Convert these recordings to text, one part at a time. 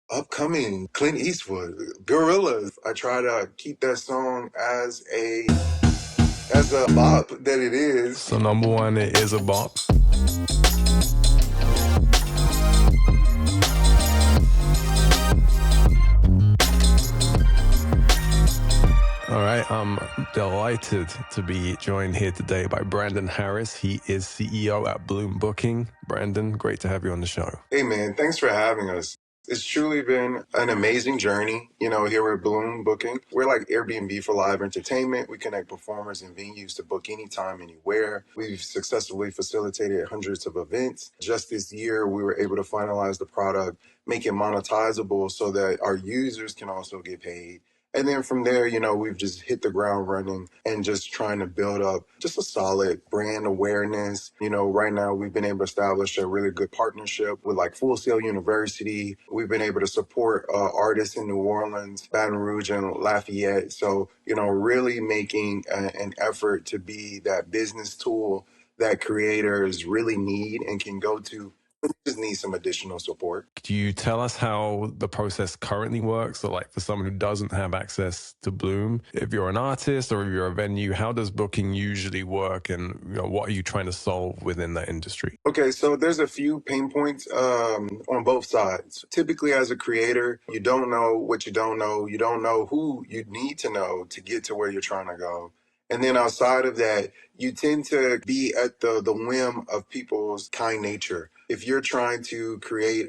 Upcoming Clint Eastwood, Gorillaz. I try to keep that song as a bop that it is. So number one, it is a bop. All right, I'm delighted to be joined here today by Brandon Harris. He is CEO at Bloom Booking. Brandon, great to have you on the show. Hey man, thanks for having us. It's truly been an amazing journey, here at Bloom Booking. We're like Airbnb for live entertainment. We connect performers and venues to book anytime, anywhere. We've successfully facilitated hundreds of events. Just this year, we were able to finalize the product, make it monetizable so that our users can also get paid. And then from there, we've just hit the ground running and just trying to build up just a solid brand awareness. Right now we've been able to establish a really good partnership with like Full Sail University. We've been able to support artists in New Orleans, Baton Rouge, and Lafayette. So, really making an effort to be that business tool that creators really need and can go to. We just need some additional support. Do you tell us how the process currently works? So like for someone who doesn't have access to Bloom, if you're an artist or if you're a venue, how does booking usually work, and what are you trying to solve within that industry? Okay, so there's a few pain points on both sides. Typically, as a creator, you don't know what you don't know. You don't know who you need to know to get to where you're trying to go. And then outside of that, you tend to be at the whim of people's kind nature. If you're trying to create,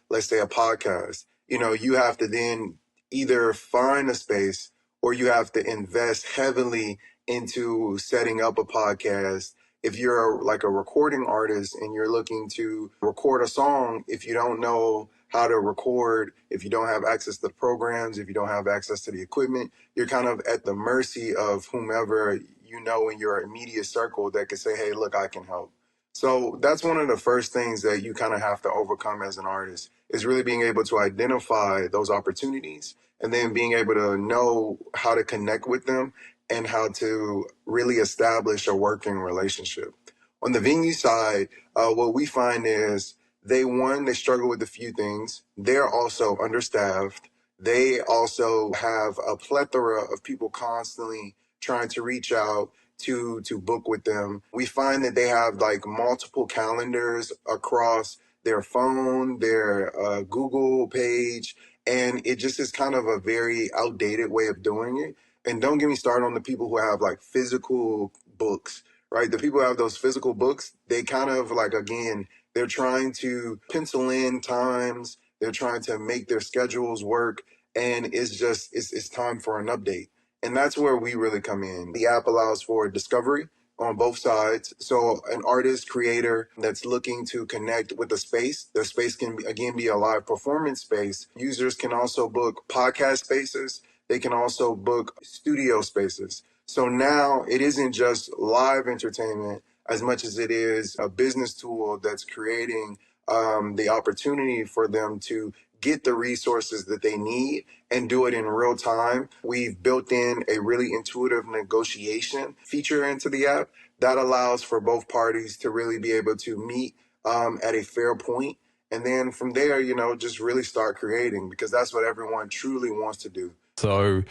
let's say, a podcast, you have to then either find a space or you have to invest heavily into setting up a podcast. If you're like a recording artist and you're looking to record a song, if you don't know how to record, if you don't have access to the programs, if you don't have access to the equipment, you're kind of at the mercy of whomever you know in your immediate circle that can say, hey, look, I can help. So that's one of the first things that you kind of have to overcome as an artist, is really being able to identify those opportunities and then being able to know how to connect with them and how to really establish a working relationship. On the venue side, what we find is they struggle with a few things. They're also understaffed. They also have a plethora of people constantly trying to reach out to book with them. We find that they have like multiple calendars across their phone, their Google page, and it just is kind of a very outdated way of doing it. And don't get me started on the people who have like physical books, right? The people who have those physical books, they kind of like, again, they're trying to pencil in times. They're trying to make their schedules work. And it's time for an update. And that's where we really come in. The app allows for discovery on both sides. So an artist, creator that's looking to connect with the space can, again, be a live performance space. Users can also book podcast spaces. They can also book studio spaces. So now it isn't just live entertainment as much as it is a business tool that's creating the opportunity for them to get the resources that they need and do it in real time. We've built in a really intuitive negotiation feature into the app that allows for both parties to really be able to meet at a fair point. And then from there, just really start creating, because that's what everyone truly wants to do. So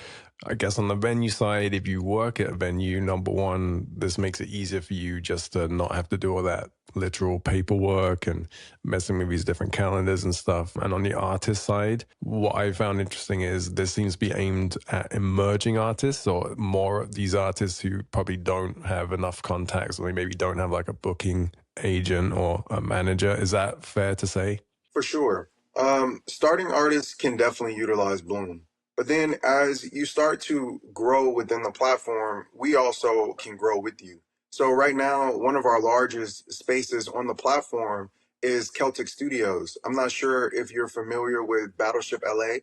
I guess on the venue side, if you work at a venue, number one, this makes it easier for you just to not have to do all that literal paperwork and messing with these different calendars and stuff. And on the artist side, what I found interesting is this seems to be aimed at emerging artists, or more of these artists who probably don't have enough contacts, or they maybe don't have like a booking agent or a manager. Is that fair to say? For sure. Starting artists can definitely utilize Bloom. But then as you start to grow within the platform, we also can grow with you. So right now, one of our largest spaces on the platform is Celtic Studios. I'm not sure if you're familiar with Battleship LA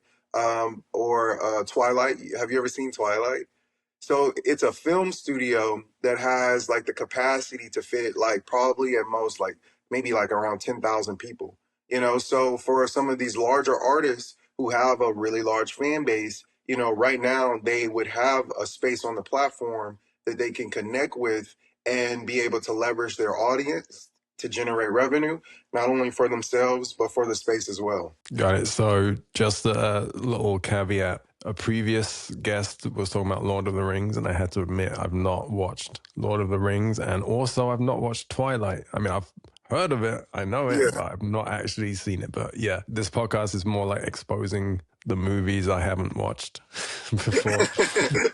or Twilight. Have you ever seen Twilight? So it's a film studio that has like the capacity to fit like probably at most like maybe like around 10,000 people. So for some of these larger artists who have a really large fan base, right now they would have a space on the platform that they can connect with and be able to leverage their audience to generate revenue, not only for themselves, but for the space as well. Got it. So just a little caveat. A previous guest was talking about Lord of the Rings, and I had to admit I've not watched Lord of the Rings, and also I've not watched Twilight. I mean, I've heard of it, I know it, Yeah. but I've not actually seen it. But yeah, this podcast is more like exposing the movies I haven't watched before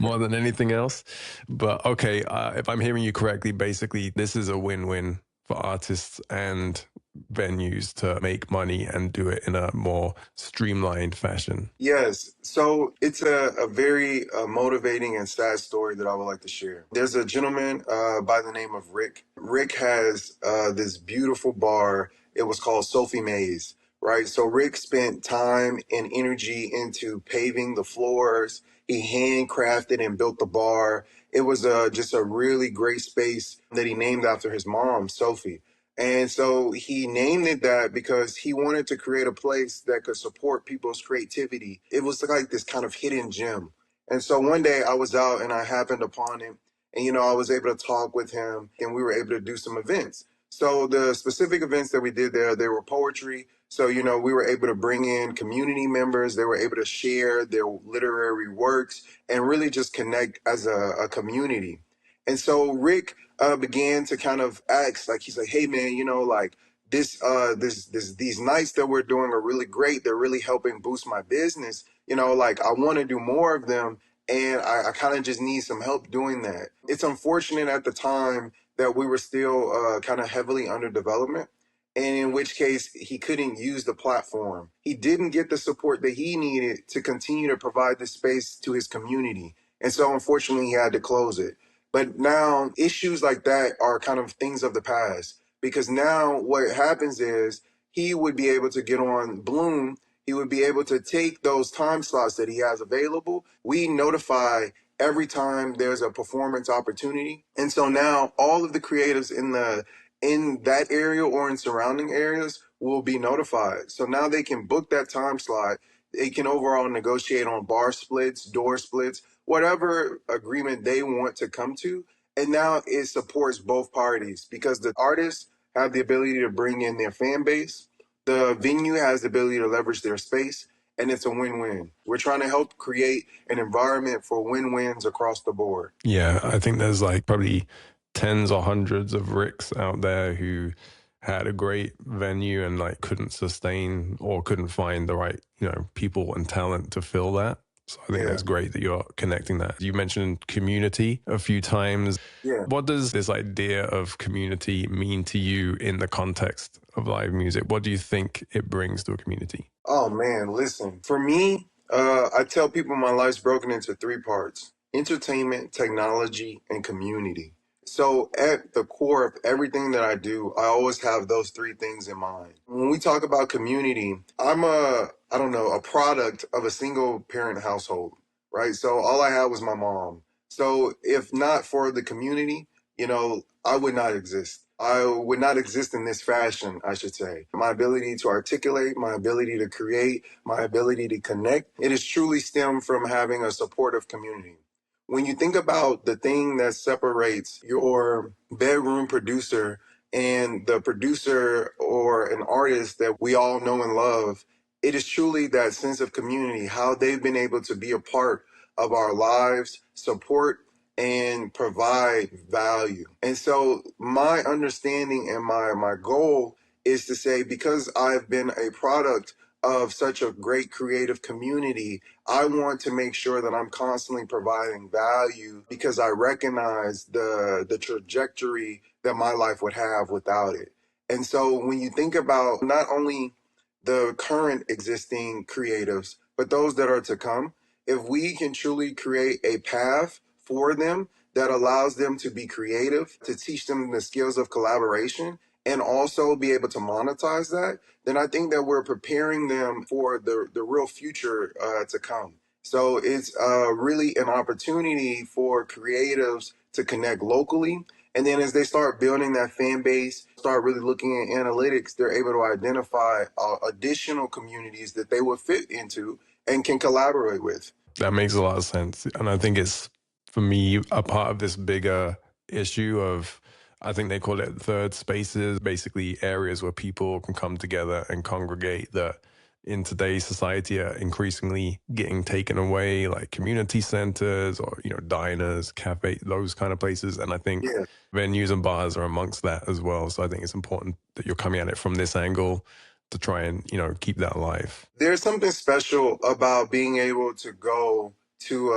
more than anything else. But okay, if I'm hearing you correctly, basically this is a win-win for artists and venues to make money and do it in a more streamlined fashion. Yes. So it's a very motivating and sad story that I would like to share. There's a gentleman by the name of Rick. Rick has this beautiful bar. It was called Sophie Mays, right? So Rick spent time and energy into paving the floors. He handcrafted and built the bar. It was just a really great space that he named after his mom, Sophie. And so he named it that because he wanted to create a place that could support people's creativity. It was like this kind of hidden gem. And so one day I was out and I happened upon him, and, I was able to talk with him and we were able to do some events. So the specific events that we did there, they were poetry. So, we were able to bring in community members. They were able to share their literary works and really just connect as a community. And so Rick began to kind of ask, like, he's like, hey man, like these nights that we're doing are really great. They're really helping boost my business. Like I want to do more of them. And I kind of just need some help doing that. It's unfortunate at the time that we were still kind of heavily under development. And in which case he couldn't use the platform. He didn't get the support that he needed to continue to provide the space to his community. And so unfortunately he had to close it. But now issues like that are kind of things of the past, because now what happens is he would be able to get on Bloom. He would be able to take those time slots that he has available. We notify every time there's a performance opportunity. And so now all of the creatives in that area or in surrounding areas will be notified. So now they can book that time slot. They can overall negotiate on bar splits, door splits, whatever agreement they want to come to. And now it supports both parties because the artists have the ability to bring in their fan base. The venue has the ability to leverage their space, and it's a win-win. We're trying to help create an environment for win-wins across the board. Yeah, I think there's like probably tens or hundreds of Ricks out there who had a great venue and like couldn't sustain or couldn't find the right, people and talent to fill that. So I think that's great that you're connecting that. You mentioned community a few times. Yeah. What does this idea of community mean to you in the context of live music? What do you think it brings to a community? Oh man, listen. For me, I tell people my life's broken into three parts: entertainment, technology, and community. So at the core of everything that I do, I always have those three things in mind. When we talk about community, I'm a product of a single parent household, right? So all I had was my mom. So if not for the community, I would not exist. I would not exist in this fashion, I should say. My ability to articulate, my ability to create, my ability to connect, it is truly stemmed from having a supportive community. When you think about the thing that separates your bedroom producer and the producer or an artist that we all know and love, it is truly that sense of community, how they've been able to be a part of our lives, support, and provide value. And so my understanding and my goal is to say, because I've been a product of such a great creative community, I want to make sure that I'm constantly providing value because I recognize the trajectory that my life would have without it. And so when you think about not only the current existing creatives, but those that are to come, if we can truly create a path for them that allows them to be creative, to teach them the skills of collaboration, and also be able to monetize that, then I think that we're preparing them for the real future to come. So it's really an opportunity for creatives to connect locally. And then as they start building that fan base, start really looking at analytics, they're able to identify additional communities that they would fit into and can collaborate with. That makes a lot of sense. And I think it's, for me, a part of this bigger issue of I think they call it third spaces, basically areas where people can come together and congregate that in today's society are increasingly getting taken away, like community centers or, diners, cafe, those kind of places. And I think Yeah. venues and bars are amongst that as well. So I think it's important that you're coming at it from this angle to try and, keep that alive. There's something special about being able to go to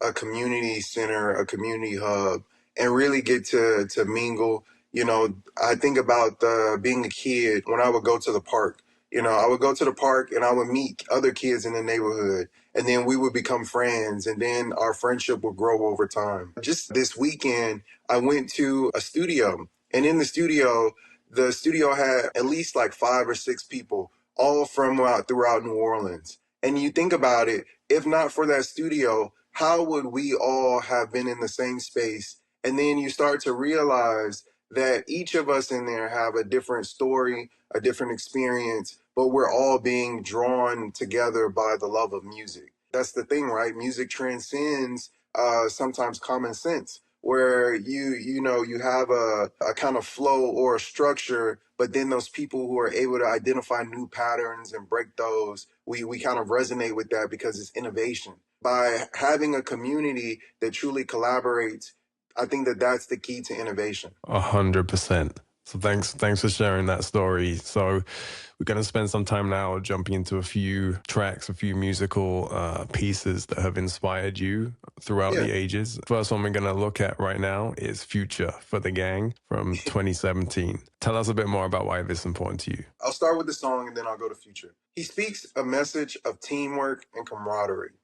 a community center, a community hub, and really get to mingle. I think about being a kid when I would go to the park. I would go to the park and I would meet other kids in the neighborhood, and then we would become friends, and then our friendship would grow over time. Just this weekend, I went to a studio, and in the studio had at least like 5 or 6 people all from throughout New Orleans. And you think about it, if not for that studio, how would we all have been in the same space? And then you start to realize that each of us in there have a different story, a different experience, but we're all being drawn together by the love of music. That's the thing, right? Music transcends sometimes common sense, where you have a kind of flow or a structure, but then those people who are able to identify new patterns and break those, we kind of resonate with that because it's innovation. By having a community that truly collaborates, I think that that's the key to innovation. 100%. So thanks for sharing that story. So we're going to spend some time now jumping into a few tracks, a few musical pieces that have inspired you throughout Yeah. the ages. First one we're going to look at right now is Future for the Gang from 2017. Tell us a bit more about why this is important to you. I'll start with the song and then I'll go to Future. He speaks a message of teamwork and camaraderie.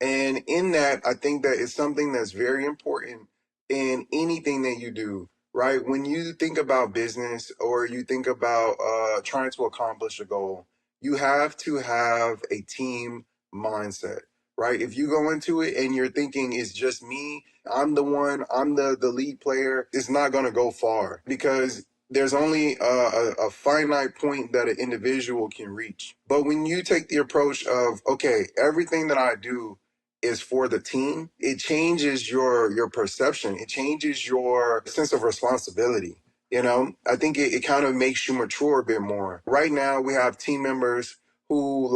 And in that, I think that it's something that's very important in anything that you do, right? When you think about business or you think about trying to accomplish a goal, you have to have a team mindset, right? If you go into it and you're thinking it's just me, I'm the one, I'm the lead player, it's not going to go far because there's only a finite point that an individual can reach. But when you take the approach of, okay, everything that I do is for the team, it changes your perception. It changes your sense of responsibility. I think it kind of makes you mature a bit more. Right now, we have team members who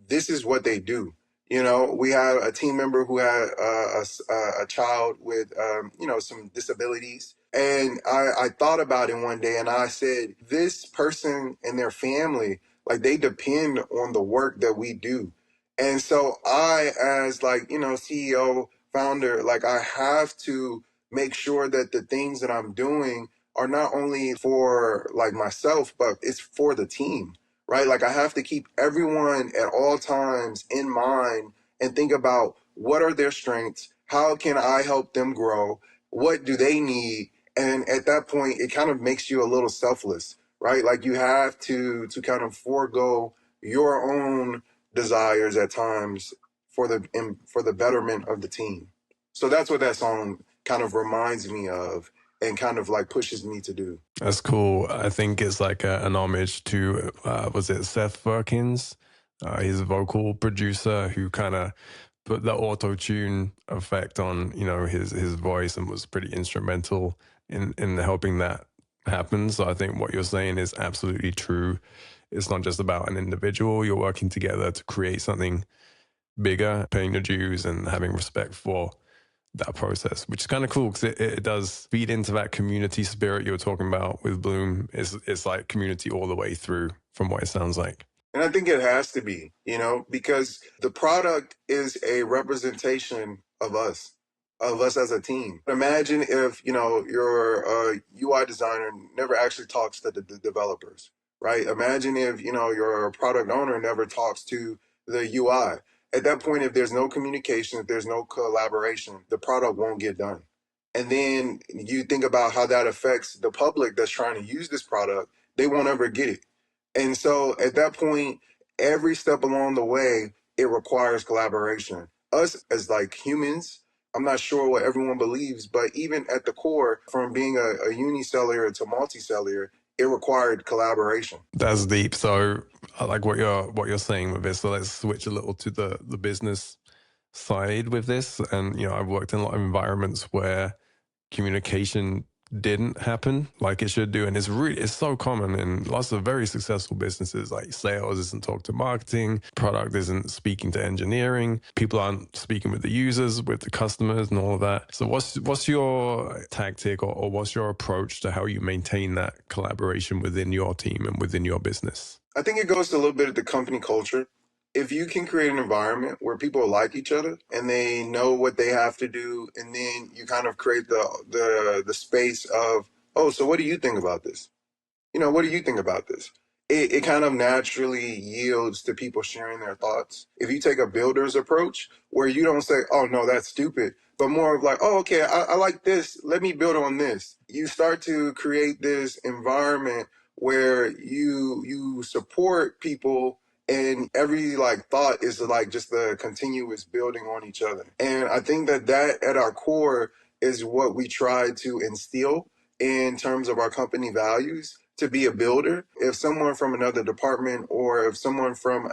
this is what they do. We have a team member who had a child with, some disabilities. And I thought about it one day and I said, this person and their family, they depend on the work that we do. And so I, as CEO, founder, I have to make sure that the things that I'm doing are not only for myself, but it's for the team, right? I have to keep everyone at all times in mind and think about what are their strengths? How can I help them grow? What do they need? And at that point, it kind of makes you a little selfless, right? You have to kind of forego your own desires at times for the betterment of the team. So that's what that song kind of reminds me of and kind of pushes me to do. That's cool. I think it's like an homage to, was it Seth Perkins? He's a vocal producer who kind of put the auto-tune effect on, his voice and was pretty instrumental in helping that happen. So I think what you're saying is absolutely true. It's not just about an individual. You're working together to create something bigger, paying your dues and having respect for that process, which is kind of cool because it does feed into that community spirit you were talking about with Bloom. It's like community all the way through from what it sounds like. And I think it has to be, because the product is a representation of us as a team. Imagine if, your UI designer never actually talks to the developers, right? Imagine if, your product owner never talks to the UI. At that point, if there's no communication, if there's no collaboration, the product won't get done. And then you think about how that affects the public that's trying to use this product, they won't ever get it. And so at that point, every step along the way, it requires collaboration. Us as humans, I'm not sure what everyone believes, but even at the core, from being a unicellular to multicellular, it required collaboration. That's deep. So I like what you're saying with this. So let's switch a little to the business side with this. And I've worked in a lot of environments where communication didn't happen like it should do. And it's so common in lots of very successful businesses. Like sales isn't talk to marketing, product isn't speaking to engineering, people aren't speaking with the users, with the customers and all of that. So what's your tactic or what's your approach to how you maintain that collaboration within your team and within your business? I think it goes to a little bit of the company culture. If you can create an environment where people like each other and they know what they have to do, and then you kind of create the space of, oh, so what do you think about this? What do you think about this? It kind of naturally yields to people sharing their thoughts. If you take a builder's approach where you don't say, oh, no, that's stupid, but more of like, oh, okay, I like this. Let me build on this. You start to create this environment where you support people, and every like thought is like just the continuous building on each other. And I think that at our core is what we try to instill in terms of our company values, to be a builder. If someone from another department or if someone from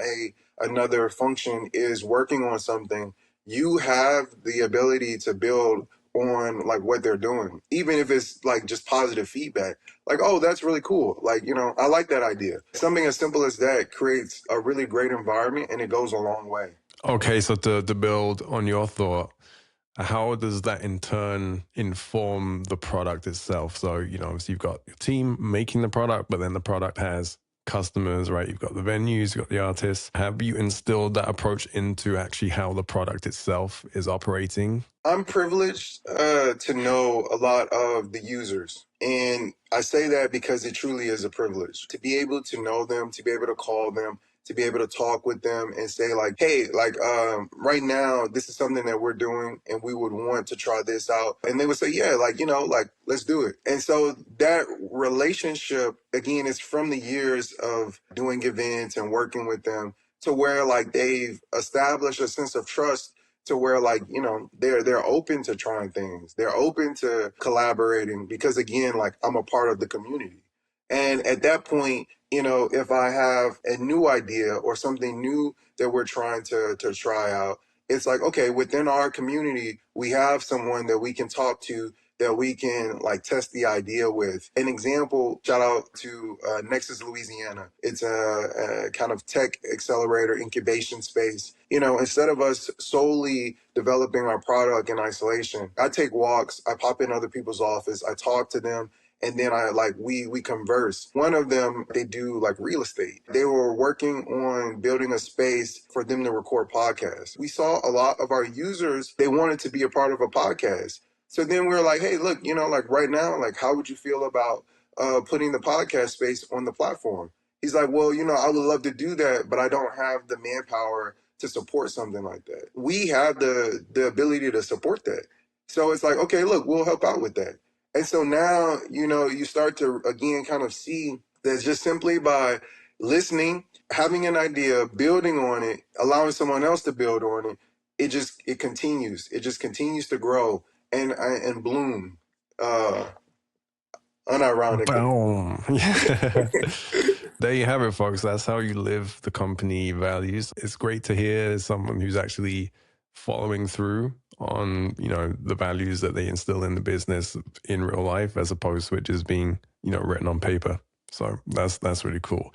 another function is working on something, you have the ability to build on like what they're doing, even if it's like just positive feedback. Like, oh, that's really cool. Like, I like that idea. Something as simple as that creates a really great environment, and it goes a long way. Okay, so to build on your thought, how does that in turn inform the product itself? So, obviously you've got your team making the product, but then the product has customers, right? You've got the venues, you've got the artists. Have you instilled that approach into actually how the product itself is operating? I'm privileged to know a lot of the users. And I say that because it truly is a privilege to be able to know them, to be able to call them, to be able to talk with them and say like, hey, like right now, this is something that we're doing and we would want to try this out. And they would say, yeah, like, like, let's do it. And so that relationship, again, is from the years of doing events and working with them, to where like they've established a sense of trust, to where like, they're open to trying things. They're open to collaborating because, again, like, I'm a part of the community. And at that point, if I have a new idea or something new that we're trying to try out, it's like, okay, within our community, we have someone that we can talk to, that we can like test the idea with. An example, shout out to Nexus, Louisiana. It's a kind of tech accelerator incubation space. Instead of us solely developing our product in isolation, I take walks, I pop in other people's office, I talk to them, and then we converse. One of them, they do like real estate. They were working on building a space for them to record podcasts. We saw a lot of our users, they wanted to be a part of a podcast. So then we were like, hey, look, like right now, like, how would you feel about putting the podcast space on the platform? He's like, well, I would love to do that, but I don't have the manpower to support something like that. We have the ability to support that. So it's like, okay, look, we'll help out with that. And so now, you start to, again, kind of see that just simply by listening, having an idea, building on it, allowing someone else to build on it, it continues. It just continues to grow and bloom, unironically. Boom. Yeah. There you have it, folks. That's how you live the company values. It's great to hear someone who's actually following through on, the values that they instill in the business in real life, as opposed to it just being, written on paper. So that's really cool.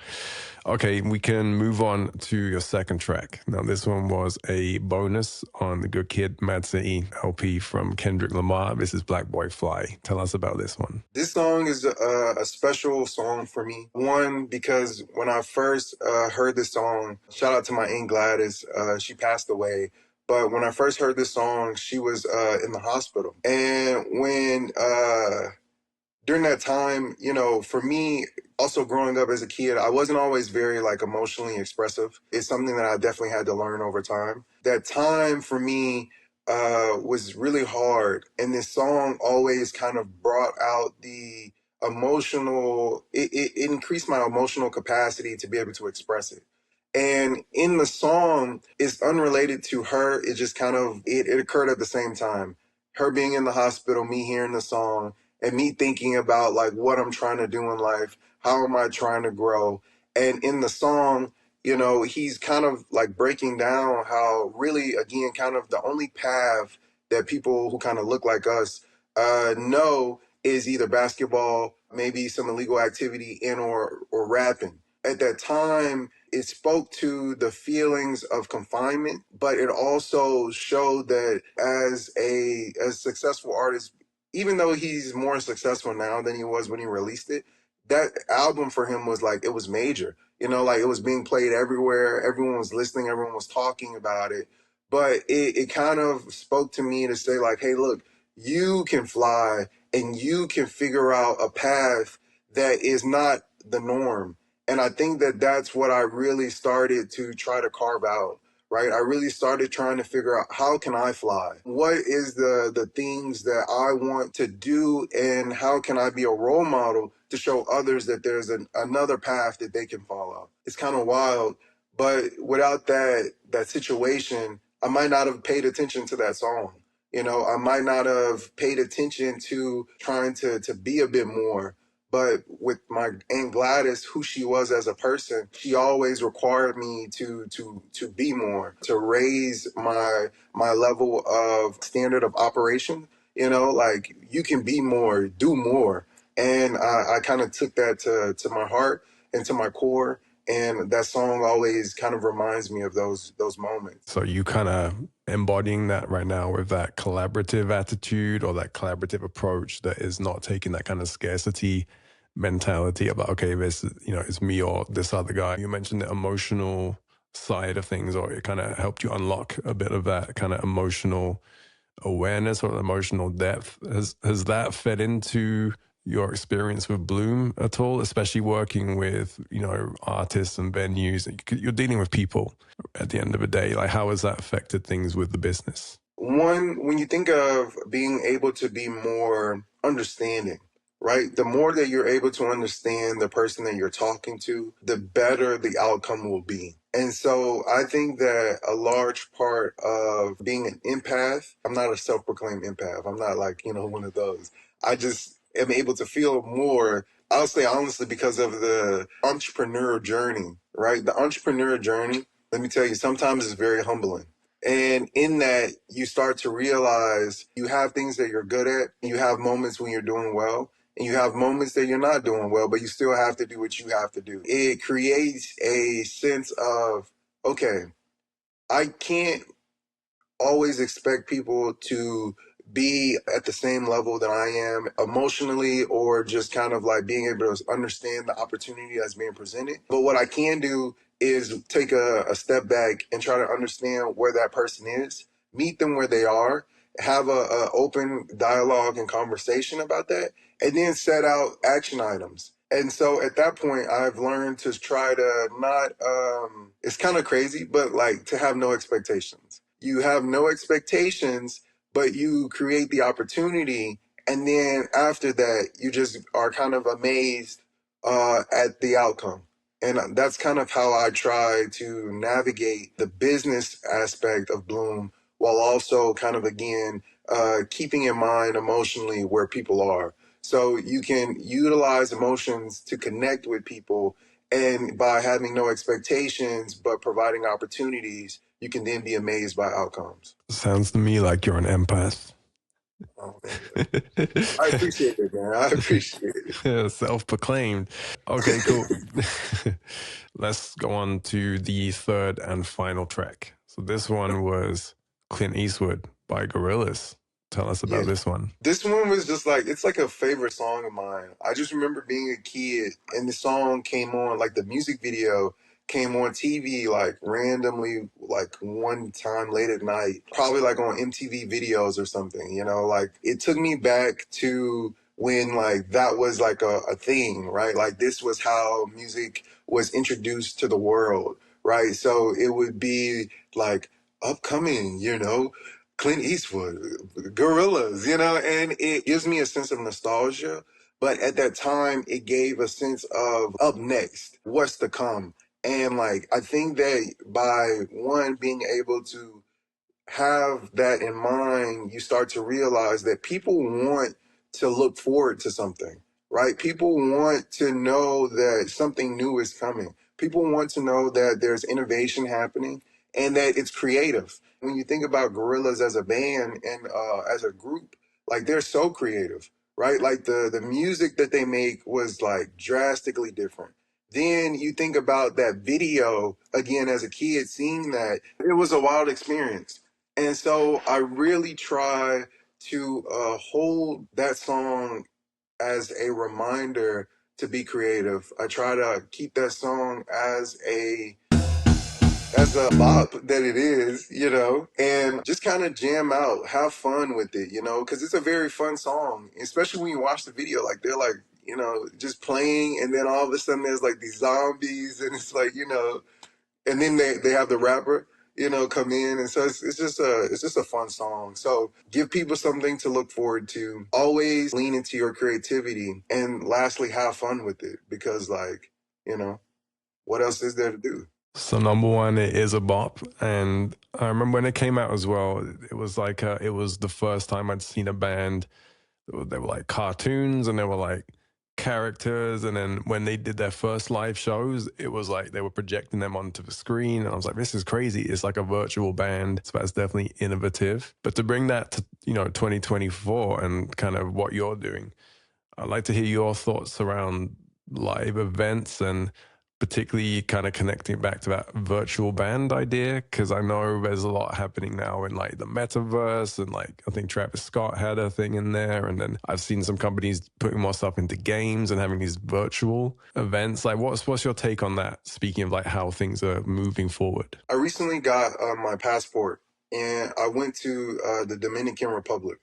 Okay, we can move on to your second track. Now, this one was a bonus on the Good Kid, Mad City LP from Kendrick Lamar. This is Black Boy Fly. Tell us about this one. This song is a special song for me. One, because when I first heard this song, shout out to my Aunt Gladys, she passed away. But when I first heard this song, she was in the hospital. And when during that time, for me, also growing up as a kid, I wasn't always very like emotionally expressive. It's something that I definitely had to learn over time. That time for me was really hard. And this song always kind of brought out the emotional, it increased my emotional capacity to be able to express it. And in the song, it's unrelated to her. It just kind of, it occurred at the same time. Her being in the hospital, me hearing the song, and me thinking about like what I'm trying to do in life, how am I trying to grow? And in the song, he's kind of like breaking down how really, again, kind of the only path that people who kind of look like us know is either basketball, maybe some illegal activity, and or rapping. At that time, it spoke to the feelings of confinement, but it also showed that as successful artist, even though he's more successful now than he was when he released it, that album for him was like, it was major. You know, like it was being played everywhere. Everyone was listening. Everyone was talking about it. But it kind of spoke to me to say like, hey, look, you can fly and you can figure out a path that is not the norm. And I think that that's what I really started to try to carve out, right? I really started trying to figure out, how can I fly? What is the things that I want to do, and how can I be a role model to show others that there's another path that they can follow? It's kind of wild, but without that situation, I might not have paid attention to that song. You know, I might not have paid attention to trying to be a bit more. But with my Aunt Gladys, who she was as a person, she always required me to be more, to raise my level of standard of operation. You know, like, you can be more, do more. And I kind of took that to my heart and to my core. And that song always kind of reminds me of those moments. So you kind of embodying that right now with that collaborative attitude or that collaborative approach that is not taking that kind of scarcity mentality about, okay, this, you know, it's me or this other guy. You mentioned the emotional side of things, or it kind of helped you unlock a bit of that kind of emotional awareness or emotional depth. Has that fed into your experience with Bloom at all, especially working with, you know, artists and venues? You're dealing with people at the end of the day. Like, how has that affected things with the business? One, when you think of being able to be more understanding, right? The more that you're able to understand the person that you're talking to, the better the outcome will be. And so I think that a large part of being an empath, I'm not a self-proclaimed empath. I'm not like, you know, one of those. I just am able to feel more, I'll say honestly, because of the entrepreneur journey, right? The entrepreneur journey, let me tell you, sometimes it's very humbling. And in that, you start to realize you have things that you're good at. You have moments when you're doing well, and you have moments that you're not doing well, but you still have to do what you have to do. It creates a sense of, okay, I can't always expect people to be at the same level that I am emotionally, or just kind of like being able to understand the opportunity that's being presented. But what I can do is take a step back and try to understand where that person is, meet them where they are, have a open dialogue and conversation about that, and then set out action items. And so at that point, I've learned to try to not, it's kind of crazy, but like, to have no expectations. You have no expectations, but you create the opportunity. And then after that, you just are kind of amazed at the outcome. And that's kind of how I try to navigate the business aspect of Bloom, while also kind of, again, keeping in mind emotionally where people are. So you can utilize emotions to connect with people, and by having no expectations but providing opportunities, you can then be amazed by outcomes. Sounds to me like you're an empath. Oh, man. I appreciate it, man. I appreciate it. Self-proclaimed. Okay, cool. Let's go on to the third and final track. So this one was Clint Eastwood by Gorillaz. Tell us about Yeah. this one. This one was just like, it's like a favorite song of mine. I just remember being a kid and the song came on, like the music video came on TV like randomly, like one time late at night, probably like on MTV videos or something, you know, like it took me back to when like that was like a thing, right? Like this was how music was introduced to the world, right? So it would be like upcoming, you know, Clint Eastwood, Gorillaz, you know, and it gives me a sense of nostalgia. But at that time, it gave a sense of up next, what's to come. And like, I think that by one being able to have that in mind, you start to realize that people want to look forward to something, right? People want to know that something new is coming. People want to know that there's innovation happening and that it's creative. When you think about Gorillaz as a band and as a group, like they're so creative, right? Like the music that they make was like drastically different. Then you think about that video again as a kid, seeing that it was a wild experience. And so I really try to hold that song as a reminder to be creative. I try to keep that song as a bop that it is, and just kind of jam out, have fun with it, because it's a very fun song, especially when you watch the video. Like they're like, just playing, and then all of a sudden there's like these zombies, and it's like, and then they have the rapper, come in, and so it's just a fun song. So give people something to look forward to. Always lean into your creativity, and lastly, have fun with it because, like, what else is there to do? So number one, it is a bop, and I remember when it came out as well. It was like it was the first time I'd seen a band. They were like cartoons, and they were like characters, and then when they did their first live shows, it was like they were projecting them onto the screen, and I was like, this is crazy. It's like a virtual band, so that's definitely innovative. But to bring that to 2024 and kind of what you're doing, I'd like to hear your thoughts around live events and particularly kind of connecting it back to that virtual band idea, because I know there's a lot happening now in like the metaverse, and like I think Travis Scott had a thing in there, and then I've seen some companies putting more stuff into games and having these virtual events. Like what's your take on that, speaking of like how things are moving forward? I recently got my passport, and I went to the Dominican Republic.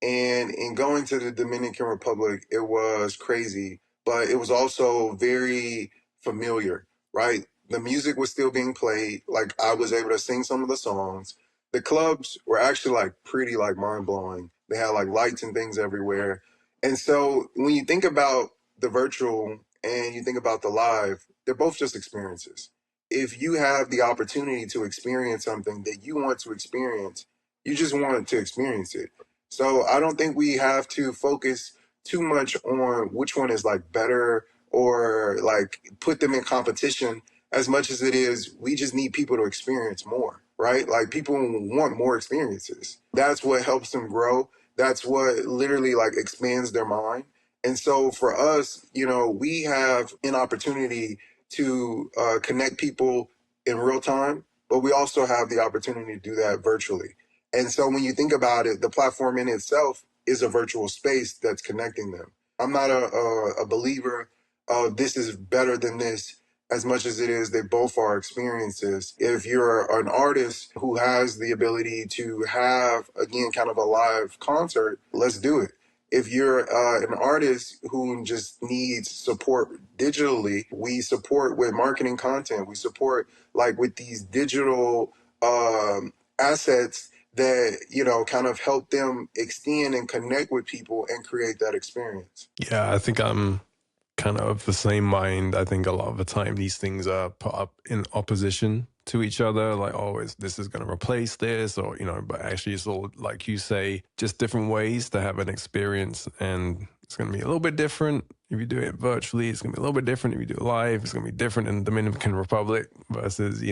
And in going to the Dominican Republic, it was crazy, but it was also very familiar, right? The music was still being played. Like I was able to sing some of the songs. The clubs were actually like pretty like mind blowing. They had like lights and things everywhere. And so when you think about the virtual and you think about the live, they're both just experiences. If you have the opportunity to experience something that you want to experience, you just want to experience it. So I don't think we have to focus too much on which one is like better or like put them in competition as much as it is we just need people to experience more, right? Like people want more experiences. That's what helps them grow. That's what literally like expands their mind. And so for us, we have an opportunity to connect people in real time, but we also have the opportunity to do that virtually. And so when you think about it, the platform in itself is a virtual space that's connecting them. I'm not a believer of this is better than this as much as it is they both are experiences. If you're an artist who has the ability to have, again, kind of a live concert, let's do it. If you're an artist who just needs support digitally, we support with marketing content. We support like with these digital assets that kind of help them extend and connect with people and create that experience. Yeah, I think I'm kind of the same mind. I think a lot of the time these things are put up in opposition to each other, like, oh, this is going to replace this, or, but actually it's all, like you say, just different ways to have an experience. And it's going to be a little bit different if you do it virtually. It's going to be a little bit different if you do it live. It's going to be different in the Dominican Republic versus,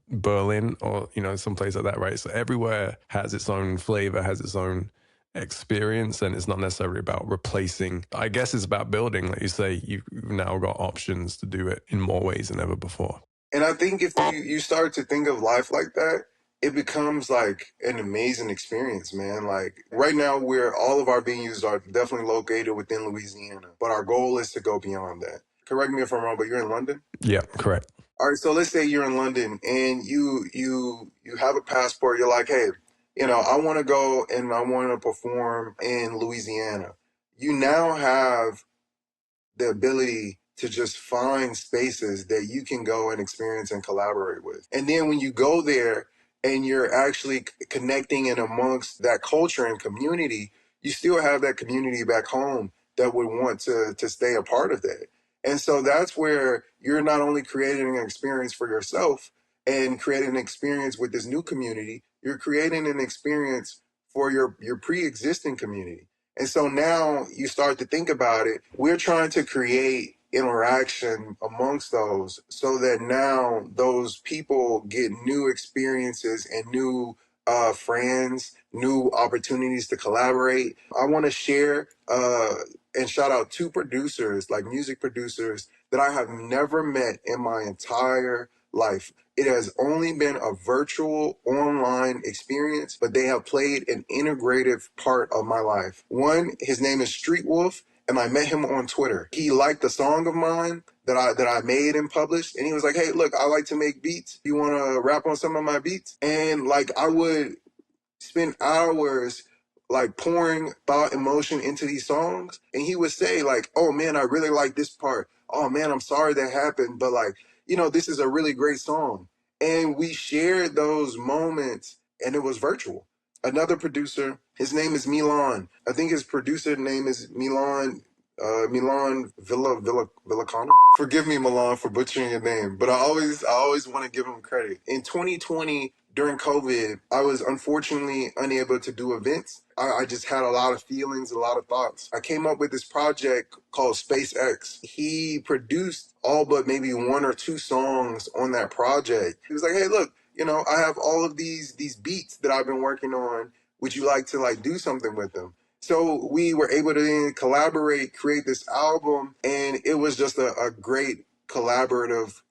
Berlin or, someplace like that, right? So everywhere has its own flavor, has its own experience, and it's not necessarily about replacing. I guess it's about building. Like you say, you've now got options to do it in more ways than ever before. And I think if you start to think of life like that, it becomes like an amazing experience, man. Like right now, where all of our venues are definitely located within Louisiana, but our goal is to go beyond that. Correct me if I'm wrong, but you're in London? Yeah, correct. All right, so let's say you're in London and you have a passport. You're like, hey, I want to go and I want to perform in Louisiana. You now have the ability to just find spaces that you can go and experience and collaborate with. And then when you go there and you're actually connecting in amongst that culture and community, you still have that community back home that would want to stay a part of that. And so that's where you're not only creating an experience for yourself and creating an experience with this new community, you're creating an experience for your pre-existing community. And so now you start to think about it. We're trying to create interaction amongst those so that now those people get new experiences and new friends, new opportunities to collaborate. I want to share and shout out two producers, like music producers, that I have never met in my entire life. It has only been a virtual online experience, but they have played an integrative part of my life. One, his name is Street Wolf, and I met him on Twitter. He liked a song of mine that I made and published, and he was like, "Hey, look, I like to make beats. You want to rap on some of my beats?" And like I would spend hours like pouring thought, emotion into these songs, and he would say like, "Oh man, I really like this part. Oh man, I'm sorry that happened, but like, this is a really great song." And we shared those moments, and it was virtual. Another producer, his name is Milan. I think his producer name is Milan Villacana. Forgive me, Milan, for butchering your name, but I always want to give him credit. In 2020, during COVID, I was unfortunately unable to do events. I just had a lot of feelings, a lot of thoughts. I came up with this project called SpaceX. He produced all but maybe one or two songs on that project. He was like, "Hey, look, I have all of these beats that I've been working on. Would you like to like do something with them?" So we were able to then collaborate, create this album, and it was just a great collaborative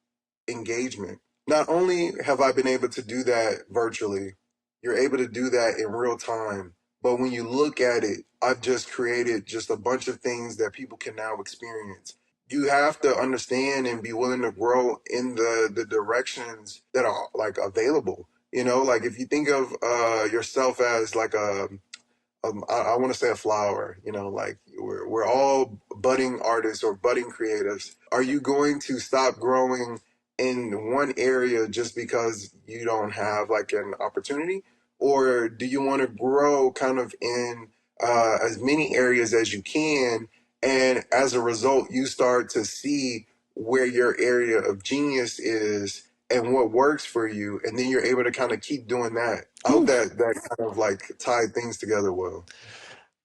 engagement. Not only have I been able to do that virtually, you're able to do that in real time. But when you look at it, I've just created just a bunch of things that people can now experience. You have to understand and be willing to grow in the directions that are like available. Like if you think of yourself as like I want to say a flower, like we're all budding artists or budding creatives. Are you going to stop growing in one area just because you don't have like an opportunity? Or do you want to grow kind of in as many areas as you can? And as a result, you start to see where your area of genius is and what works for you, and then you're able to kind of keep doing that. I hope that kind of like tied things together well.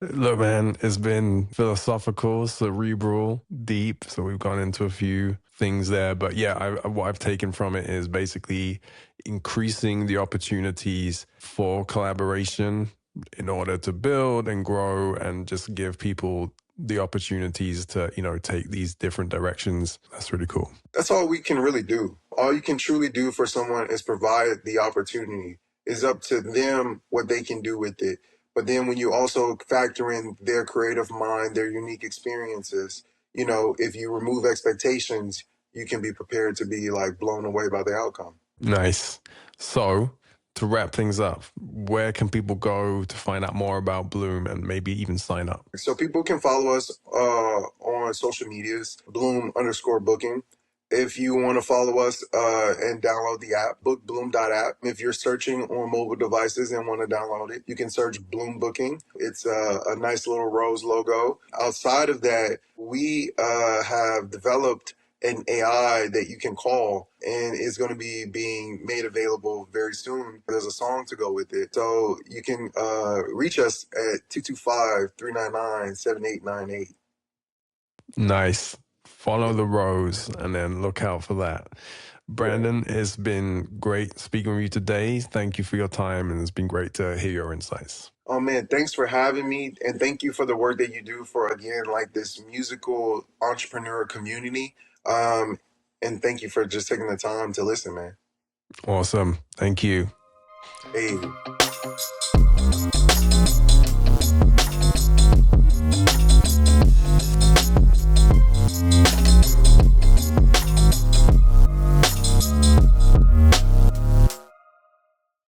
Look, man, it's been philosophical, cerebral, deep. So we've gone into a few things there. But yeah, what I've taken from it is basically increasing the opportunities for collaboration in order to build and grow and just give people the opportunities to, take these different directions. That's really cool. That's all we can really do. All you can truly do for someone is provide the opportunity. It's up to them what they can do with it. But then when you also factor in their creative mind, their unique experiences, if you remove expectations, you can be prepared to be like blown away by the outcome. Nice. So to wrap things up, where can people go to find out more about Bloom and maybe even sign up? So people can follow us on social medias, Bloom_booking. If you want to follow us and download the app, bookbloom.app. If you're searching on mobile devices and want to download it, you can search Bloom Booking. It's a nice little rose logo. Outside of that, we have developed an AI that you can call, and it's going to be being made available very soon. There's a song to go with it. So you can reach us at 225-399-7898. Nice. Follow the rose and then look out for that. Brandon, it's been great speaking with you today. Thank you for your time, and it's been great to hear your insights. Oh man, thanks for having me, and thank you for the work that you do for, again, like this musical entrepreneur community. And thank you for just taking the time to listen, man. Awesome. Thank you. Hey.